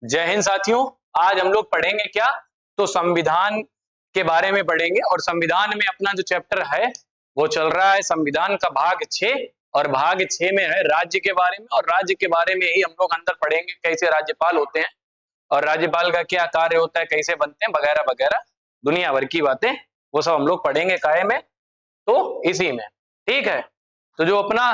जय हिंद साथियों। आज हम लोग पढ़ेंगे क्या, तो संविधान के बारे में पढ़ेंगे। और संविधान में अपना जो चैप्टर है वो चल रहा है संविधान का भाग 6, और भाग 6 में है राज्य के बारे में। और राज्य के बारे में ही हम लोग अंदर पढ़ेंगे, कैसे राज्यपाल होते हैं और राज्यपाल का क्या कार्य होता है, कैसे बनते हैं, वगैरह वगैरह दुनिया भर की बातें वो सब हम लोग पढ़ेंगे काय में, तो इसी में। ठीक है, तो जो अपना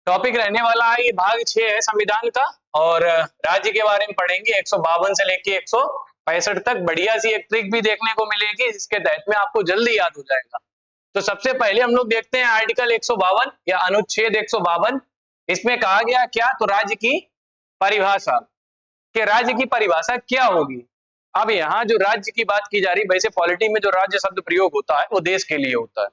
टॉपिक रहने वाला है ये भाग 6 है संविधान का। और राज्य के बारे में पढ़ेंगे 152 से लेके 165 तक। बढ़िया सी एक ट्रिक भी देखने को मिलेगी जिसके तहत में आपको जल्दी याद हो जाएगा। तो सबसे पहले हम लोग देखते हैं आर्टिकल 152 या अनुच्छेद 152। इसमें कहा गया क्या, तो राज्य की परिभाषा, कि राज्य की परिभाषा क्या होगी। अब यहाँ जो राज्य की बात की जा रही, वैसे पॉलिटी में जो राज्य शब्द प्रयोग होता है वो देश के लिए होता है।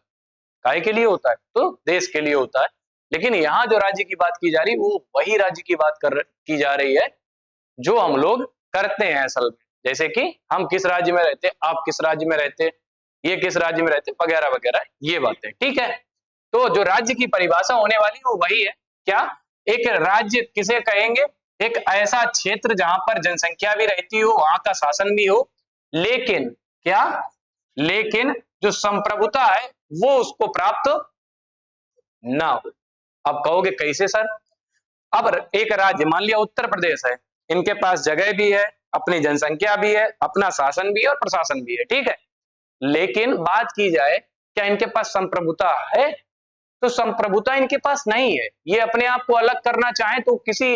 काय के लिए होता है, तो देश के लिए होता है। लेकिन यहाँ जो राज्य की बात की जा रही वो वही राज्य की बात की जा रही है जो हम लोग करते हैं असल में। जैसे कि हम किस राज्य में रहते, आप किस राज्य में रहते, ये किस राज्य में रहते, वगैरह वगैरह ये बातें। ठीक है, तो जो राज्य की परिभाषा होने वाली वो वही है क्या, एक राज्य किसे कहेंगे, एक ऐसा क्षेत्र जहां पर जनसंख्या भी रहती हो, वहां का शासन भी हो, लेकिन क्या, लेकिन जो संप्रभुता है वो उसको प्राप्त ना हो। अब कहोगे कैसे सर। अब एक राज्य मान लिया उत्तर प्रदेश है, इनके पास जगह भी है, अपनी जनसंख्या भी है, अपना शासन भी है और प्रशासन भी है। ठीक है, लेकिन बात की जाए क्या इनके पास संप्रभुता है, तो संप्रभुता इनके पास नहीं है। ये अपने आप को अलग करना चाहे तो किसी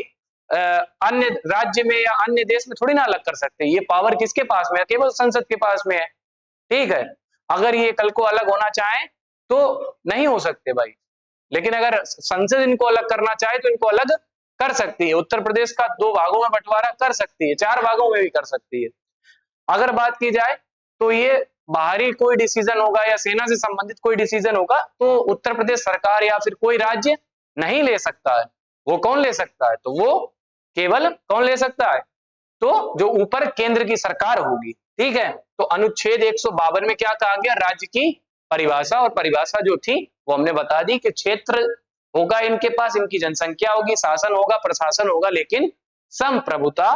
अन्य राज्य में या अन्य देश में थोड़ी ना अलग कर सकते। ये पावर किसके पास में है, केवल संसद के पास में है। ठीक है, अगर ये कल को अलग होना चाहे तो नहीं हो सकते भाई, लेकिन अगर संसद इनको अलग करना चाहे तो इनको अलग कर सकती है। उत्तर प्रदेश का 2 भागों में बंटवारा कर सकती है, 4 भागों में भी कर सकती है। अगर बात की जाए तो ये बाहरी कोई डिसीजन होगा या सेना से संबंधित कोई डिसीजन होगा तो उत्तर प्रदेश सरकार या फिर कोई राज्य नहीं ले सकता है। वो कौन ले सकता है, तो वो केवल कौन ले सकता है, तो जो ऊपर केंद्र की सरकार होगी। ठीक है, तो अनुच्छेद 152 में क्या कहा गया, राज्य की परिभाषा। और परिभाषा जो थी वो हमने बता दी कि क्षेत्र होगा इनके पास, इनकी जनसंख्या होगी, शासन होगा, प्रशासन होगा, लेकिन संप्रभुता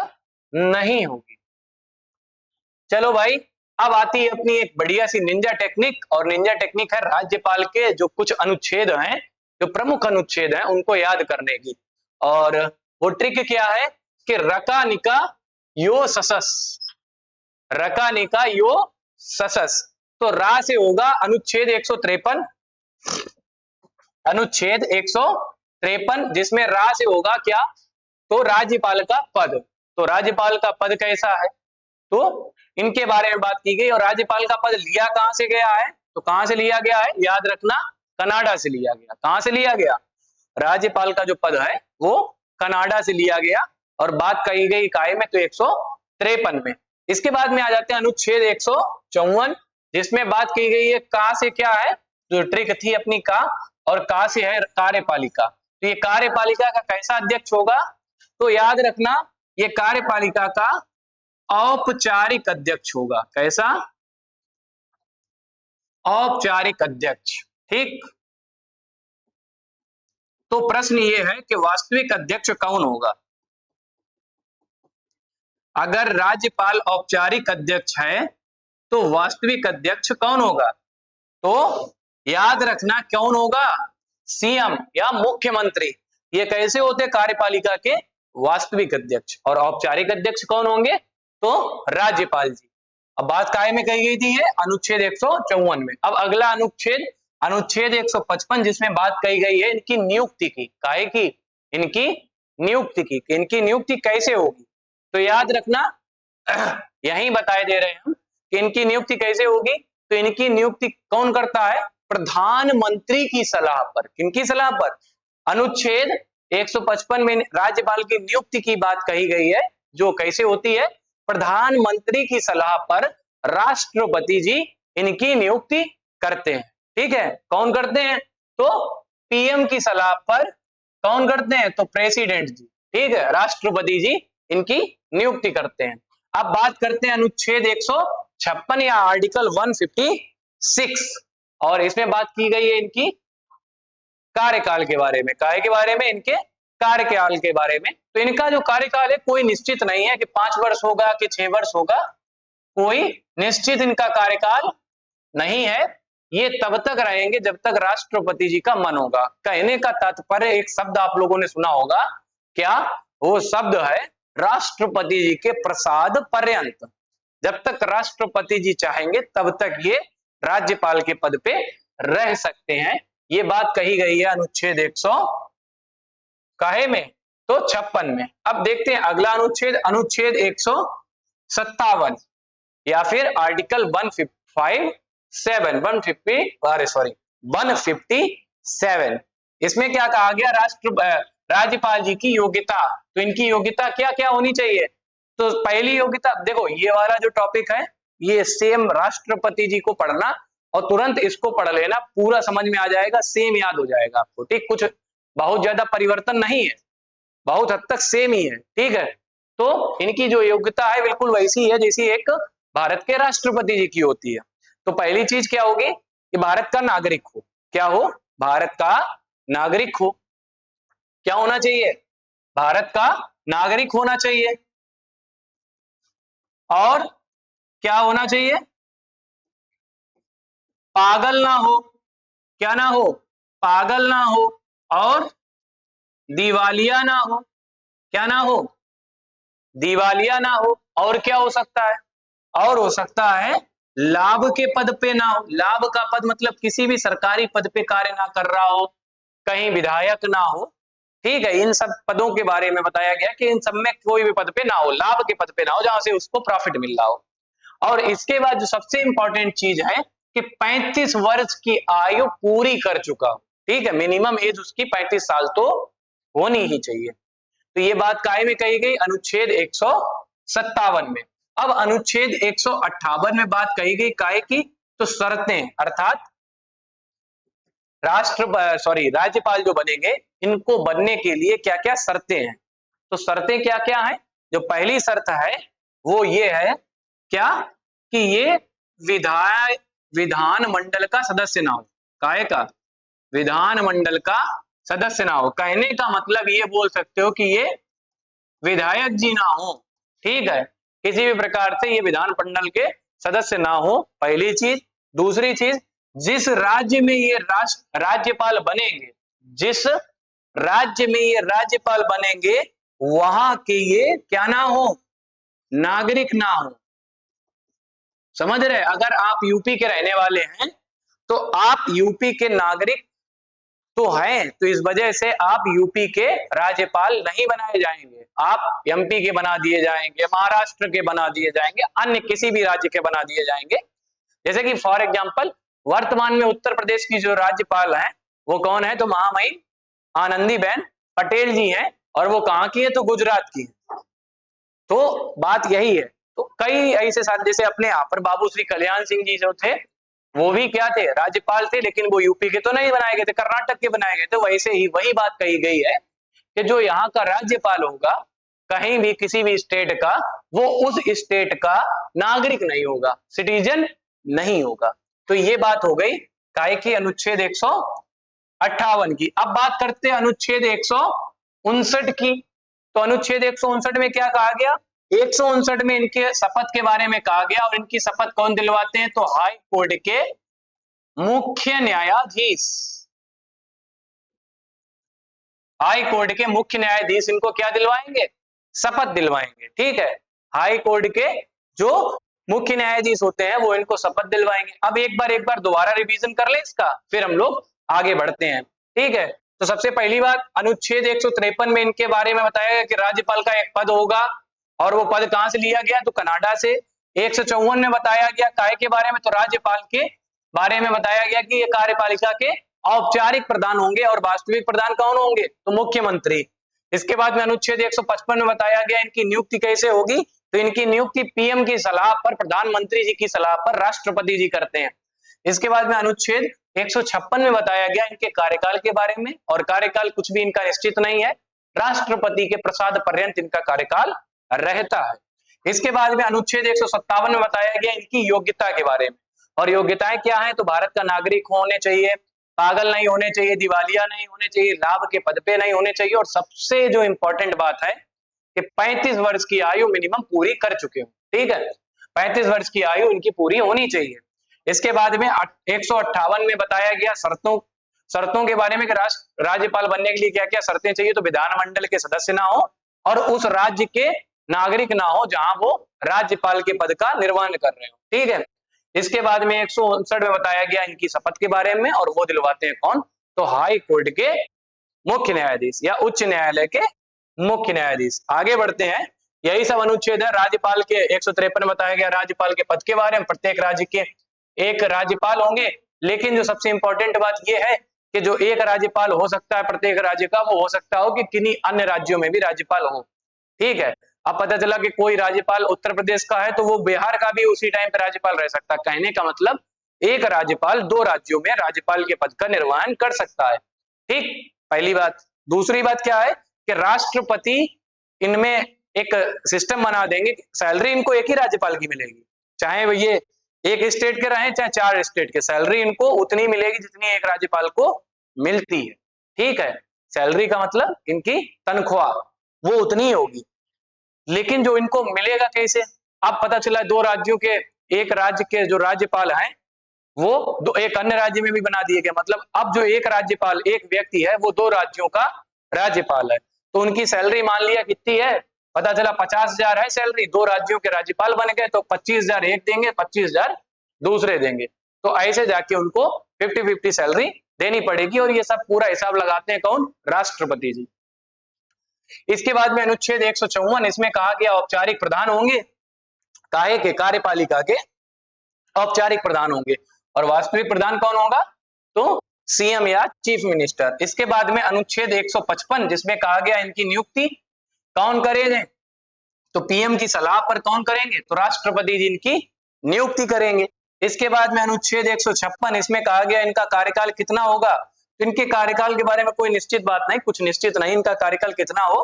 नहीं होगी। चलो भाई, अब आती है अपनी एक बढ़िया सी निंजा टेक्निक, और निंजा टेक्निक है राज्यपाल के जो कुछ अनुच्छेद हैं, जो प्रमुख अनुच्छेद हैं उनको याद करने की। और वो ट्रिक क्या है कि रका निका यो ससस, रका निका यो ससस। तो रा से होगा अनुच्छेद 153, अनुच्छेद 153 जिसमें रा से होगा क्या, तो राज्यपाल का पद। तो राज्यपाल का पद कैसा है, तो इनके बारे में बात की गई। और राज्यपाल का पद लिया कहां से गया है, तो कहां से लिया गया है, याद रखना, कनाडा से लिया गया। कहां से लिया गया, राज्यपाल का जो पद है वो कनाडा से लिया गया। और बात कही गई काय में, तो 153 में। इसके बाद में आ जाते हैं अनुच्छेद 154 जिसमें बात की गई है का से क्या है, जो ट्रिक थी अपनी का, और का से है कार्यपालिका। तो ये कार्यपालिका का कैसा अध्यक्ष होगा, तो याद रखना ये कार्यपालिका का औपचारिक अध्यक्ष होगा। कैसा, औपचारिक अध्यक्ष। ठीक, तो प्रश्न ये है कि वास्तविक अध्यक्ष कौन होगा। अगर राज्यपाल औपचारिक अध्यक्ष है तो वास्तविक अध्यक्ष कौन होगा, तो याद रखना कौन होगा, सीएम या मुख्यमंत्री। ये कैसे होते कार्यपालिका के, वास्तविक अध्यक्ष। और औपचारिक अध्यक्ष कौन होंगे, तो राज्यपाल जी। अब बात काय में कही गई थी, है अनुच्छेद 154 में। अब अगला अनुच्छेद, अनुच्छेद 155 जिसमें बात कही गई है इनकी नियुक्ति की, काहे की, इनकी नियुक्ति की, इनकी नियुक्ति कैसे होगी। तो याद रखना यही बताए दे रहे हैं हम कि इनकी नियुक्ति कैसे होगी। तो इनकी नियुक्ति कौन करता है, प्रधानमंत्री की सलाह पर। किनकी सलाह पर, अनुच्छेद 155 में राज्यपाल की नियुक्ति की बात कही गई है, जो कैसे होती है, प्रधानमंत्री की सलाह पर राष्ट्रपति जी इनकी नियुक्ति करते हैं। ठीक है, कौन करते हैं, तो पीएम की सलाह पर कौन करते हैं, तो प्रेसिडेंट जी। ठीक है, राष्ट्रपति जी इनकी नियुक्ति करते हैं। अब बात करते हैं अनुच्छेद 156 या आर्टिकल 156, और इसमें बात की गई है इनकी कार्यकाल के बारे में। काय के बारे में, इनके कार्यकाल के बारे में। तो इनका जो कार्यकाल है कोई निश्चित नहीं है कि 5 वर्ष होगा कि 6 वर्ष होगा, कोई निश्चित इनका कार्यकाल नहीं है। ये तब तक रहेंगे जब तक राष्ट्रपति जी का मन होगा। कहने का तात्पर्य, एक शब्द आप लोगों ने सुना होगा, क्या वो शब्द है? राष्ट्रपति जी के प्रसाद पर्यंत। जब तक राष्ट्रपति जी चाहेंगे तब तक ये राज्यपाल के पद पे रह सकते हैं। ये बात कही गई है अनुच्छेद 100 काहे में? तो 56 में। अब देखते हैं अगला अनुच्छेद, अनुच्छेद 157 या फिर आर्टिकल 157। इसमें क्या कहा गया? राज्यपाल जी की योग्यता। तो इनकी योग्यता क्या क्या होनी चाहिए? तो पहली योग्यता, देखो ये वाला जो टॉपिक है ये सेम राष्ट्रपति जी को पढ़ना और तुरंत इसको पढ़ लेना, पूरा समझ में आ जाएगा, सेम याद हो जाएगा आपको। ठीक, कुछ बहुत ज्यादा परिवर्तन नहीं है, बहुत हद तक सेम ही है। ठीक है, तो इनकी जो योग्यता है बिल्कुल वैसी है जैसी एक भारत के राष्ट्रपति जी की होती है। तो पहली चीज क्या होगी कि भारत का नागरिक हो। क्या हो? भारत का नागरिक हो। क्या होना चाहिए? भारत का नागरिक होना चाहिए। और क्या होना चाहिए? पागल ना हो। क्या ना हो? पागल ना हो। और दिवालिया ना हो। क्या ना हो? दिवालिया ना हो। और क्या हो सकता है? और हो सकता है लाभ के पद पे ना हो। लाभ का पद मतलब किसी भी सरकारी पद पे कार्य ना कर रहा हो, कहीं विधायक ना हो। ठीक है, इन सब पदों के बारे में बताया गया कि इन सब में कोई भी पद पे ना हो, लाभ के पद पे ना हो जहां से उसको प्रॉफिट मिल रहा हो। और इसके बाद जो सबसे इंपॉर्टेंट चीज है कि 35 वर्ष की आयु पूरी कर चुका हो। ठीक है, मिनिमम एज उसकी 35 साल तो होनी ही चाहिए। तो ये बात काय में कही गई? अनुच्छेद 157 में। अब अनुच्छेद 158 में बात कही गई काय की? तो शर्तें, अर्थात राज्यपाल जो बनेंगे इनको बनने के लिए क्या क्या शर्तें हैं। तो शर्तें क्या क्या है? जो पहली शर्त है वो ये है, क्या कि ये विधानमंडल का सदस्य ना हो। काहे का? विधानमंडल का सदस्य ना हो। कहने का मतलब ये बोल सकते हो कि ये विधायक जी ना हो। ठीक है, किसी भी प्रकार से ये विधानमंडल के सदस्य ना हो, पहली चीज। दूसरी चीज, जिस राज्य में ये राज्यपाल बनेंगे, जिस राज्य में ये राज्यपाल बनेंगे वहां के ये क्या ना हो? नागरिक ना हो। समझ रहे? अगर आप यूपी के रहने वाले हैं तो आप यूपी के नागरिक तो हैं, तो इस वजह से आप यूपी के राज्यपाल नहीं बनाए जाएंगे, आप एमपी के बना दिए जाएंगे, महाराष्ट्र के बना दिए जाएंगे, अन्य किसी भी राज्य के बना दिए जाएंगे। जैसे कि फॉर एग्जांपल वर्तमान में उत्तर प्रदेश की जो राज्यपाल हैं वो कौन है? तो महामहिम आनंदीबेन पटेल जी हैं। और वो कहाँ की है? तो गुजरात की है। तो बात यही है। तो कई ऐसे साथ, जैसे अपने यहाँ पर बाबू श्री कल्याण सिंह जी जो थे वो भी क्या थे? राज्यपाल थे, लेकिन वो यूपी के तो नहीं बनाए गए थे, कर्नाटक के बनाए गए थे। वैसे ही वही बात कही गई है कि जो यहाँ का राज्यपाल होगा कहीं भी किसी भी स्टेट का, वो उस स्टेट का नागरिक नहीं होगा, सिटीजन नहीं होगा। तो ये बात हो गई काय की? अनुच्छेद 158 की। अब बात करते हैं अनुच्छेद 159 की। तो अनुच्छेद 159 में क्या कहा गया? 159 में इनके शपथ के बारे में कहा गया। और इनकी शपथ कौन दिलवाते हैं? तो हाई कोर्ट के मुख्य न्यायाधीश। हाई कोर्ट के मुख्य न्यायाधीश इनको क्या दिलवाएंगे? शपथ दिलवाएंगे। ठीक है, हाई कोर्ट के जो मुख्य न्यायाधीश होते हैं वो इनको शपथ दिलवाएंगे। अब एक बार दोबारा रिवीजन कर ले इसका, फिर हम लोग आगे बढ़ते हैं। ठीक है, तो सबसे पहली बात, अनुच्छेद 153 में इनके बारे में बताया गया कि राज्यपाल का एक पद होगा। और वो पद कहां से लिया गया? तो कनाडा से। 154 में बताया गया काय के बारे में? तो राज्यपाल के बारे में बताया गया कि ये कार्यपालिका के औपचारिक प्रधान होंगे और वास्तविक प्रधान कौन होंगे? तो मुख्यमंत्री। इसके बाद में अनुच्छेद 155 में बताया गया इनकी नियुक्ति कैसे होगी? तो इनकी नियुक्ति पीएम की सलाह पर, प्रधानमंत्री जी की सलाह पर राष्ट्रपति जी करते हैं। इसके बाद में अनुच्छेद 156 में बताया गया इनके कार्यकाल के बारे में। और कार्यकाल कुछ भी इनका निश्चित नहीं है, राष्ट्रपति के प्रसाद पर्यंत इनका कार्यकाल रहता है। इसके बाद में अनुच्छेद 157 में बताया गया इनकी योग्यता के बारे में। और योग्यताएं क्या है? तो भारत का नागरिक होने चाहिए, पागल नहीं होने चाहिए, दिवालिया नहीं होने चाहिए, लाभ के पद पे नहीं होने चाहिए, और सबसे जो इंपॉर्टेंट बात है कि 35 वर्ष की आयु मिनिमम पूरी कर चुके हो। ठीक है, 35 वर्ष की आयु इनकी पूरी होनी चाहिए। इसके बाद में 158 में बताया गया शर्तों के बारे में कि राज्यपाल बनने के लिए क्या क्या शर्तें चाहिए। तो विधानमंडल के सदस्य ना हो और उस राज्य के नागरिक ना हो जहां वो राज्यपाल के पद का निर्वहन कर रहे हो। ठीक है, इसके बाद में 159 में बताया गया इनकी शपथ के बारे में, और वो दिलवाते हैं कौन? तो हाई कोर्ट के मुख्य न्यायाधीश या उच्च न्यायालय के मुख्य न्यायाधीश। आगे बढ़ते हैं, यही सब अनुच्छेद है। राज्यपाल के 153 में बताया गया राज्यपाल के पद के बारे में। प्रत्येक राज्य के एक राज्यपाल होंगे, लेकिन जो सबसे इंपॉर्टेंट बात यह है कि जो एक राज्यपाल हो सकता है प्रत्येक राज्य का, वो हो सकता हो कि किन्हीं अन्य राज्यों में भी राज्यपाल हो। ठीक है, अब पता चला कि कोई राज्यपाल उत्तर प्रदेश का है तो वो बिहार का भी उसी टाइम पे राज्यपाल रह सकता है। कहने का मतलब एक राज्यपाल दो राज्यों में राज्यपाल के पद का निर्वहन कर सकता है। ठीक, पहली बात। दूसरी बात क्या है कि राष्ट्रपति इनमें एक सिस्टम बना देंगे, सैलरी इनको एक ही राज्यपाल की मिलेगी, चाहे वो ये एक स्टेट के रहे चाहे 4 स्टेट के, सैलरी इनको उतनी मिलेगी जितनी एक राज्यपाल को मिलती है। ठीक है, सैलरी का मतलब इनकी तनख्वाह वो उतनी ही होगी, लेकिन जो इनको मिलेगा कैसे? अब पता चला दो राज्यों के, एक राज्य के जो राज्यपाल हैं वो एक अन्य राज्य में भी बना दिए गए। मतलब अब जो एक राज्यपाल, एक व्यक्ति है, वो दो राज्यों का राज्यपाल है। तो उनकी सैलरी मान लिया कितनी है, पता चला 50,000 है सैलरी, दो राज्यों के राज्यपाल बन गए तो 25,000 एक देंगे, 25,000 दूसरे देंगे। तो ऐसे जाके उनको 50-50 सैलरी देनी पड़ेगी, और ये सब पूरा हिसाब लगाते हैं कौन? राष्ट्रपति जी। इसके बाद में अनुच्छेद 154, इसमें कहा गया औपचारिक प्रधान होंगे, काहे के? कार्यपालिका के औपचारिक प्रधान होंगे, और वास्तविक प्रधान कौन होगा? तो सीएम या चीफ मिनिस्टर। इसके बाद में अनुच्छेद 155, जिसमें कहा गया इनकी नियुक्ति कौन करेंगे? तो पीएम की सलाह पर कौन करेंगे? तो राष्ट्रपति जी इनकी नियुक्ति करेंगे। इसके बाद में अनुच्छेद 156, इसमें कहा गया इनका कार्यकाल कितना होगा। तो इनके कार्यकाल के बारे में कोई निश्चित बात नहीं, कुछ निश्चित नहीं, इनका कार्यकाल कितना हो,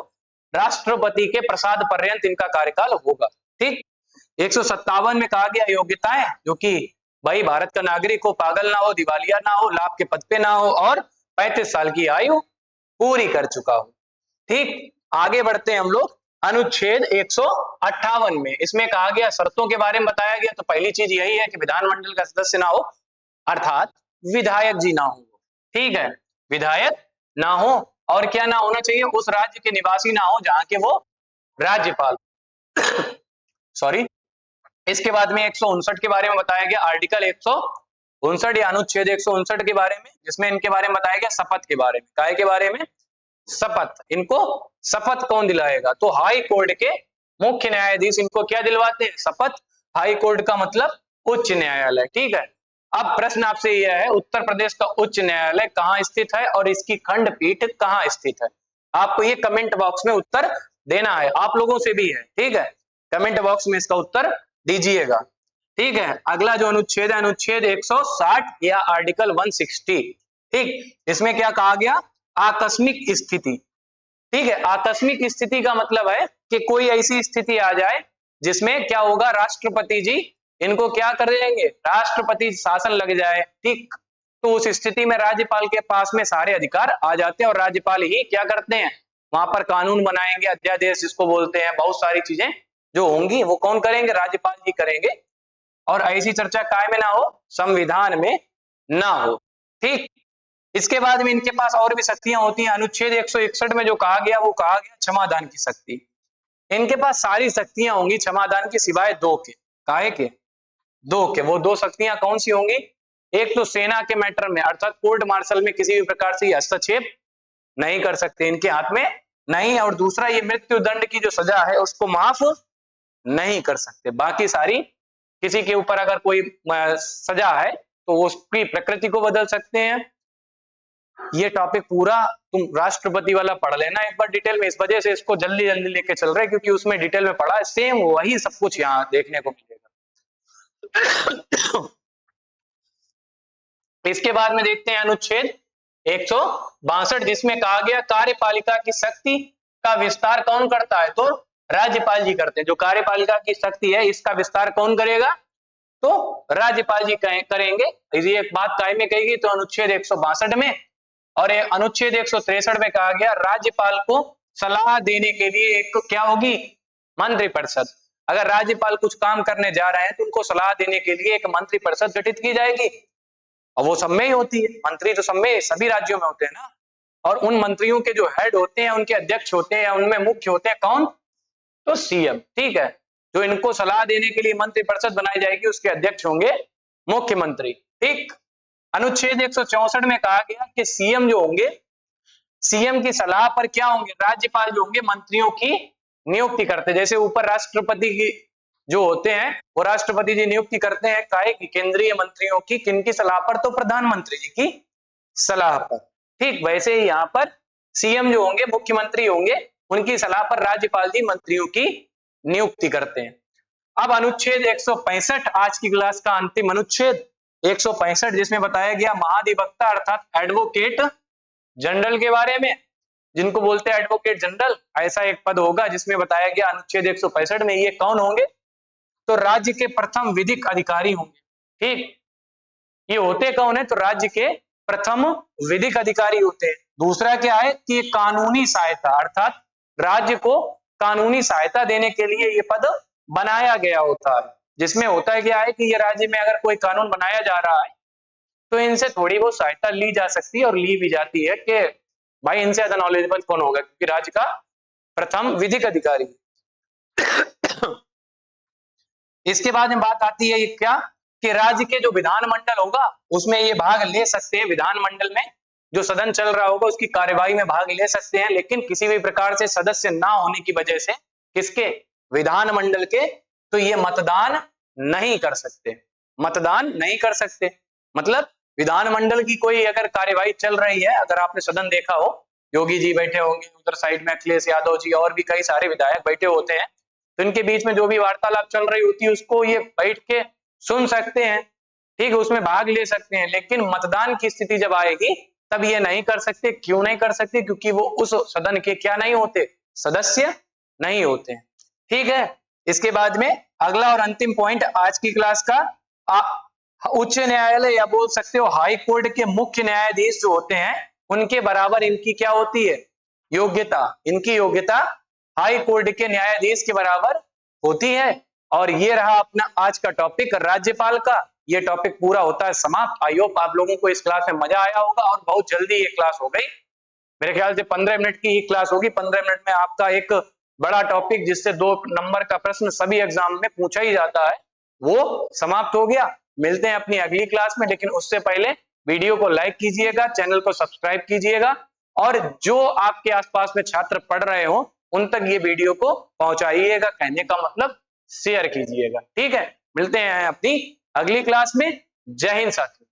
राष्ट्रपति के प्रसाद पर्यंत इनका कार्यकाल होगा। ठीक, 157 में कहा गया योग्यताएं, जो कि भाई भारत का नागरिक हो, पागल ना हो, दिवालिया ना हो, लाभ के पद पे ना हो, और 35 साल की आयु पूरी कर चुका हो। ठीक, आगे बढ़ते हैं हम लोग अनुच्छेद 158 में। इसमें कहा गया शर्तों के बारे में बताया गया। तो पहली चीज यही है कि विधानमंडल का सदस्य ना हो, अर्थात विधायक जी ना हो। ठीक है, विधायक ना हो, और क्या ना होना चाहिए? उस राज्य के निवासी ना हो जहां के वो राज्यपाल सॉरी। इसके बाद में 159 के बारे में बताया गया, आर्टिकल 159 या अनुच्छेद 159 के बारे में, जिसमें इनके बारे में बताया गया शपथ के बारे में। काय के बारे में? शपथ। इनको शपथ कौन दिलाएगा? तो हाई कोर्ट के मुख्य न्यायाधीश इनको क्या दिलवाते हैं? शपथ। हाई कोर्ट का मतलब उच्च न्यायालय। ठीक है, अब प्रश्न आपसे यह है, उत्तर प्रदेश का उच्च न्यायालय कहां स्थित है और इसकी खंडपीठ कहां स्थित है? आपको ये कमेंट बॉक्स में उत्तर देना है, आप लोगों से भी है। ठीक है, कमेंट बॉक्स में इसका उत्तर दीजिएगा। ठीक है, अगला जो अनुच्छेद है, अनुच्छेद 160 या आर्टिकल 160। ठीक, इसमें क्या कहा गया? आकस्मिक स्थिति। ठीक है, आकस्मिक स्थिति का मतलब है कि कोई ऐसी स्थिति आ जाए जिसमें क्या होगा, राष्ट्रपति जी इनको क्या कर देंगे? राष्ट्रपति शासन लग जाए। ठीक, तो उस स्थिति में राज्यपाल के पास में सारे अधिकार आ जाते हैं, और राज्यपाल ही क्या करते हैं? वहां पर कानून बनाएंगे, अध्यादेश जिसको बोलते हैं, बहुत सारी चीजें जो होंगी वो कौन करेंगे? राज्यपाल जी करेंगे। और ऐसी चर्चा काय में ना हो? संविधान में ना हो। ठीक, इसके बाद में इनके पास और भी शक्तियां होती हैं। अनुच्छेद 161 में जो कहा गया वो कहा गया क्षमादान की शक्ति। इनके पास सारी शक्तियां होंगी क्षमादान की, सिवाय दो के। काहे के? दो के। वो दो शक्तियां कौन सी होंगी? एक तो सेना के मैटर में, अर्थात कोर्ट मार्शल में किसी भी प्रकार से हस्तक्षेप नहीं कर सकते, इनके हाथ में नहीं। और दूसरा, ये मृत्यु दंड की जो सजा है उसको माफ नहीं कर सकते। बाकी सारी, किसी के ऊपर अगर कोई सजा है तो उसकी प्रकृति को बदल सकते हैं। ये टॉपिक पूरा तुम राष्ट्रपति वाला पढ़ लेना एक बार डिटेल में, इस वजह से इसको जल्दी जल्दी लेके चल रहे हैं, क्योंकि उसमें डिटेल में पढ़ा है, सेम वही सब कुछ यहाँ देखने को मिलेगा। इसके बाद में देखते हैं अनुच्छेद 162, जिसमें कहा गया कार्यपालिका की शक्ति का विस्तार कौन करता है? तो राज्यपाल जी करते हैं। जो कार्यपालिका की शक्ति है इसका विस्तार कौन करेगा? तो राज्यपाल जी करेंगे। ये एक बात काय में कही गई तो अनुच्छेद 162 में, और अनुच्छेद 163 में कहा गया राज्यपाल को सलाह देने के लिए एक क्या होगी, मंत्रिपरिषद। अगर राज्यपाल कुछ काम करने जा रहे हैं तो उनको सलाह देने के लिए एक मंत्रिपरिषद गठित की जाएगी, और वो सब में ही होती है। मंत्री तो सब में, सभी राज्यों में होते हैं ना। और उन मंत्रियों के जो हेड होते हैं, उनके अध्यक्ष होते हैं, उनमें मुख्य होते हैं कौन, तो सीएम। ठीक है, जो इनको सलाह देने के लिए मंत्रिपरिषद बनाई जाएगी उसके अध्यक्ष होंगे मुख्यमंत्री। ठीक, अनुच्छेद 164 में कहा गया कि सीएम जो होंगे, सीएम की सलाह पर क्या होंगे, राज्यपाल जो होंगे मंत्रियों की नियुक्ति करते। जैसे ऊपर राष्ट्रपति की जो होते हैं वो राष्ट्रपति जी नियुक्ति करते हैं काहे की, केंद्रीय मंत्रियों की, किनकी सलाह पर, तो प्रधानमंत्री जी की सलाह पर। ठीक, वैसे ही यहाँ पर सीएम जो होंगे, मुख्यमंत्री होंगे, उनकी सलाह पर राज्यपाल जी मंत्रियों की नियुक्ति करते हैं। अब अनुच्छेद 165 आज की क्लास का अंतिम अनुच्छेद 165, जिसमें बताया गया महाधिवक्ता अर्थात एडवोकेट जनरल के बारे में, जिनको बोलते हैं एडवोकेट जनरल, ऐसा एक पद होगा जिसमें बताया गया अनुच्छेद 165 में। ये कौन होंगे, तो राज्य के प्रथम विधिक अधिकारी होंगे। ठीक, ये होते कौन है, तो राज्य के प्रथम विधिक अधिकारी होते हैं। दूसरा क्या है कि ये कानूनी सहायता, अर्थात राज्य को कानूनी सहायता देने के लिए ये पद बनाया गया होता है, जिसमें होता है क्या है कि ये राज्य में अगर कोई कानून बनाया जा रहा है तो इनसे थोड़ी बहुत सहायता ली जा सकती है, और ली भी जाती है कि भाई इनसे ज्यादा नॉलेजेबल कौन होगा, क्योंकि राज्य का प्रथम विधिक अधिकारी। इसके बाद में बात आती है ये क्या, कि राज्य के जो विधानमंडल होगा उसमें ये भाग ले सकते हैं। विधानमंडल में जो सदन चल रहा होगा उसकी कार्यवाही में भाग ले सकते हैं, लेकिन किसी भी प्रकार से सदस्य ना होने की वजह से, किसके, विधानमंडल के, तो ये मतदान नहीं कर सकते, मतदान नहीं कर सकते। मतलब विधानमंडल की कोई अगर कार्यवाही चल रही है, अगर आपने सदन देखा हो, योगी जी बैठे होंगे उधर साइड में, अखिलेश यादव जी और भी कई सारे विधायक बैठे होते हैं, तो इनके बीच में जो भी वार्तालाप चल रही होती है उसको ये बैठ के सुन सकते हैं। ठीक है, उसमें भाग ले सकते हैं, लेकिन मतदान की स्थिति जब आएगी तब ये नहीं कर सकते। क्यों नहीं कर सकते, क्योंकि वो उस सदन के क्या नहीं होते, सदस्य नहीं होते। ठीक है, इसके बाद में अगला और अंतिम पॉइंट आज की क्लास का, उच्च न्यायालय या बोल सकते हो हाई कोर्ट के मुख्य न्यायाधीश जो होते हैं उनके बराबर इनकी क्या होती है, योग्यता। इनकी योग्यता हाई कोर्ट के न्यायाधीश के बराबर होती है। और ये रहा अपना आज का टॉपिक राज्यपाल का। ये टॉपिक पूरा होता है समाप्त। आई होप आप लोगों को इस क्लास में मजा आया होगा, और बहुत जल्दी ये क्लास हो गई, मेरे ख्याल से 15 मिनट की ही क्लास होगी। 15 मिनट में आपका एक बड़ा टॉपिक जिससे 2 नंबर का प्रश्न सभी एग्जाम में पूछा ही जाता है वो समाप्त हो गया। मिलते हैं अपनी अगली क्लास में, लेकिन उससे पहले वीडियो को लाइक कीजिएगा, चैनल को सब्सक्राइब कीजिएगा, और जो आपके आसपास में छात्र पढ़ रहे हो उन तक ये वीडियो को पहुंचाइएगा। कहने का मतलब शेयर कीजिएगा। ठीक है, मिलते हैं अपनी अगली क्लास में। जय हिंद साथियों।